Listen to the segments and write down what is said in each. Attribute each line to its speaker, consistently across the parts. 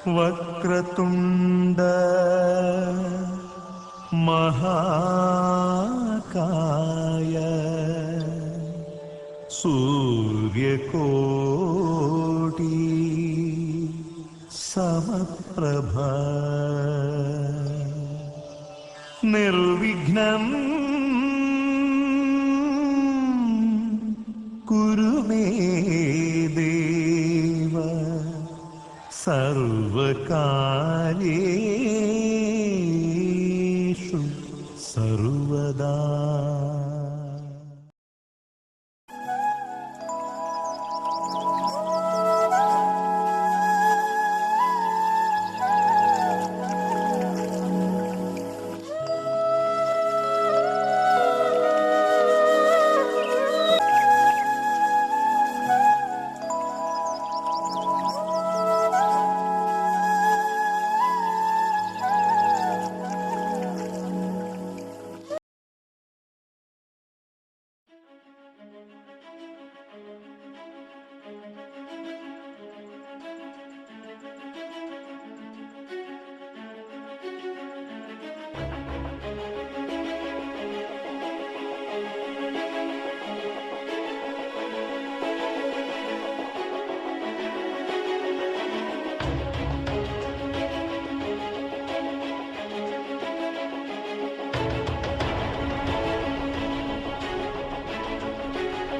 Speaker 1: వక్రతుండ మహాకాయ సూర్యకోటి సమప్రభ నిర్విఘ్నం కురు మే దేవ సర్వకార్యేషు సర్వదా.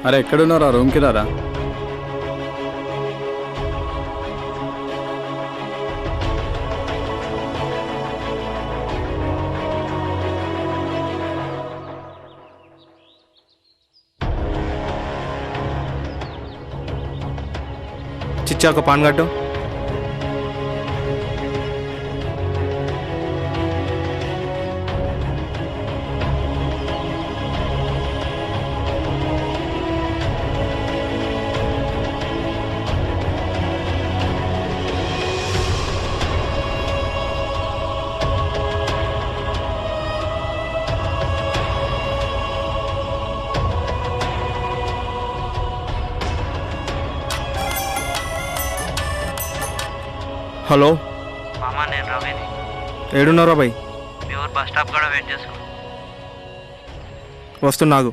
Speaker 2: అరే ఎక్కడున్నారా? రూమ్కి రారా.
Speaker 3: చిచ్చా ఒక పాన్ కట్టు. హలో
Speaker 4: మామా, నేను రవిని.
Speaker 3: ఏడున్నారా బాయ్?
Speaker 4: మీ ఊరు బస్ స్టాప్ కూడా వెయిట్ చేస్తాను.
Speaker 3: వస్తున్నాగు.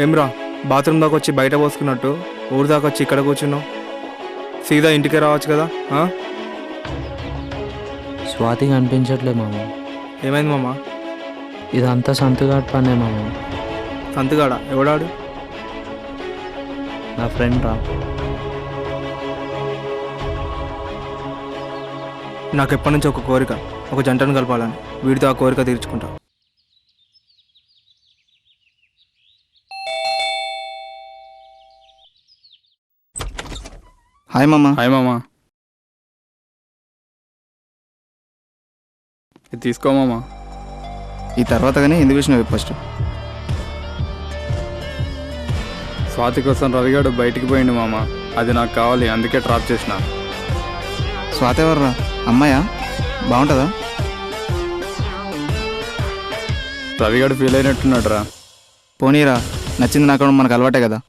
Speaker 3: ఏమ్రా, బాత్రూమ్ దాకా వచ్చి బయట పోసుకున్నట్టు ఊరు దాకా వచ్చి ఇక్కడ కూర్చున్నావు? సీదా ఇంటికే రావచ్చు కదా.
Speaker 5: స్వాతి కనిపించట్లే మామ.
Speaker 3: ఏమైంది మామ?
Speaker 5: ఇదంతా సంతుగాడు పనే మామ.
Speaker 3: సంతుగాడా? ఎవడాడు?
Speaker 5: నా ఫ్రెండ్ రా.
Speaker 3: నాకు ఎప్పటి నుంచి ఒక కోరిక, ఒక జంటను కలపాలని. వీడితో ఆ కోరిక తీర్చుకుంటా.
Speaker 2: హాయ్ మామ. హాయ్ మామ. ఇది తీసుకో మామ.
Speaker 6: ఈ తర్వాత కానీ ఎందుకు విషయం ఫస్ట్.
Speaker 2: స్వాతి కోసం రవిగాడు బయటికి పోయిండు మామ. అది నాకు కావాలి, అందుకే డ్రాప్ చేసిన.
Speaker 6: స్వాతి ఎవర్రా? అమ్మాయా? బాగుంటుందా?
Speaker 2: రవిగాడు ఫీల్ అయినట్టున్నాడు రా.
Speaker 6: పోనీరా, నచ్చింది నాకు మనకు అలవాటే కదా.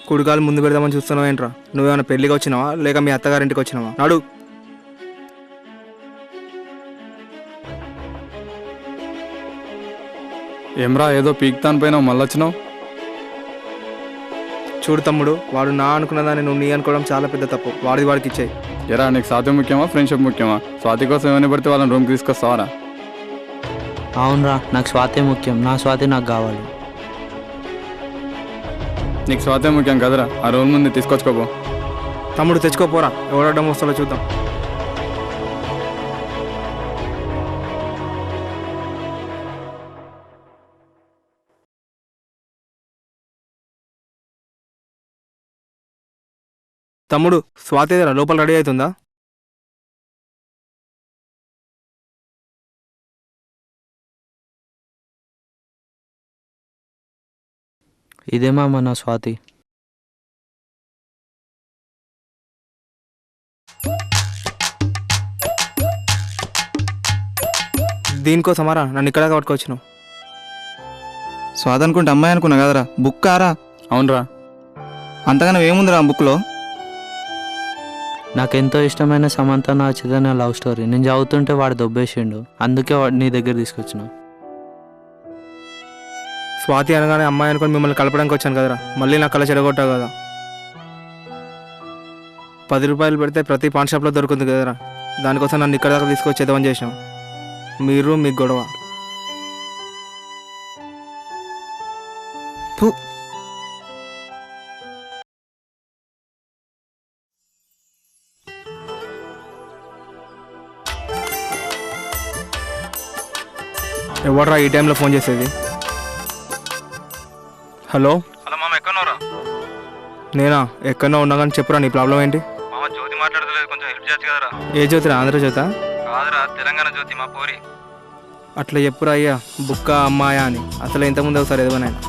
Speaker 3: కుడికాలు ముందు పెడదామని చూస్తున్నావు ఏంట్రా? నువ్వేమైనా పెళ్ళికి వచ్చినావా లేక మీ అత్తగారింటికి వచ్చినావా? నాడు.
Speaker 2: ఏమ్రా ఏదో పీక్తాన్ పైన మళ్ళొచ్చినావు?
Speaker 3: చూడు తమ్ముడు, వాడు నా అనుకున్నదాన్ని నువ్వు నీ అనుకోవడం చాలా పెద్ద తప్పు. వాడికి ఇచ్చేయి.
Speaker 2: ఎరా నీకు స్వాతి ముఖ్యమా ఫ్రెండ్షిప్ ముఖ్యమా? స్వాతి కోసం ఏమైనా పడితే వాళ్ళని రూమ్కి తీసుకొస్తావారా?
Speaker 5: అవునరా, నాకు స్వాతి ముఖ్యం. నా స్వాతి నాకు కావాలి.
Speaker 2: నీకు స్వాతి ముఖ్యం కదరా, ఆ రూమ్ ముందు తీసుకొచ్చుకోపో.
Speaker 3: తమ్ముడు తెచ్చుకోపోరా, ఎవడడం వస్తాడో చూద్దాం. తమ్ముడు, స్వాతి ఏదైనా లోపల రెడీ అవుతుందా?
Speaker 5: ఇదే మామ నా స్వాతి.
Speaker 3: దీనికోసమారా నన్ను ఇక్కడ పట్టుకొచ్చినావు?
Speaker 6: స్వాతి అనుకుంటే అమ్మాయి అనుకున్నా కదరా, బుక్ కారా?
Speaker 2: అవునరా.
Speaker 6: అంతగానో ఏముందిరా ఆ బుక్లో?
Speaker 5: నాకెంతో ఇష్టమైన సమంత నా చదివిన లవ్ స్టోరీ. నేను చదువుతుంటే వాడు దొబ్బేసిండు, అందుకే వాడు నీ దగ్గర తీసుకొచ్చిన.
Speaker 3: స్వాతి అనగానే అమ్మాయి అనుకుని మిమ్మల్ని కలపడానికి వచ్చాను కదరా, మళ్ళీ నా కళ చెడగొట్టావు కదా. 10 రూపాయలు పెడితే ప్రతి పాన్ షాప్లో దొరుకుతుంది కదరా, దానికోసం నన్ను ఇక్కడ దాకా తీసుకొచ్చేద్దామని చేసాం. మీరు మీ గొడవ.
Speaker 6: ఫు.
Speaker 3: ఎవడరా ఈ టైంలో ఫోన్ చేసేది? హలో
Speaker 4: హలో మామ, ఎక్కడున్నారా?
Speaker 3: నేనా? ఎక్కడో ఉన్నా కానీ చెప్పురా, నీ ప్రాబ్లం ఏంటి?
Speaker 4: మామ జ్యోతి మాట్లాడతలేదు, కొంచెం హెల్ప్ చేయొచ్చు కదరా?
Speaker 3: ఏ జ్యోతిరా? ఆంధ్రజ్యోతా?
Speaker 4: కాదురా, తెలంగాణ జ్యోతి, మా పోరి.
Speaker 3: అట్లా చెప్పురా అయ్యా, బుక్క అమ్మాయా అని. అసలు ఇంతకుముందు ఒకసారి ఎదవనైనా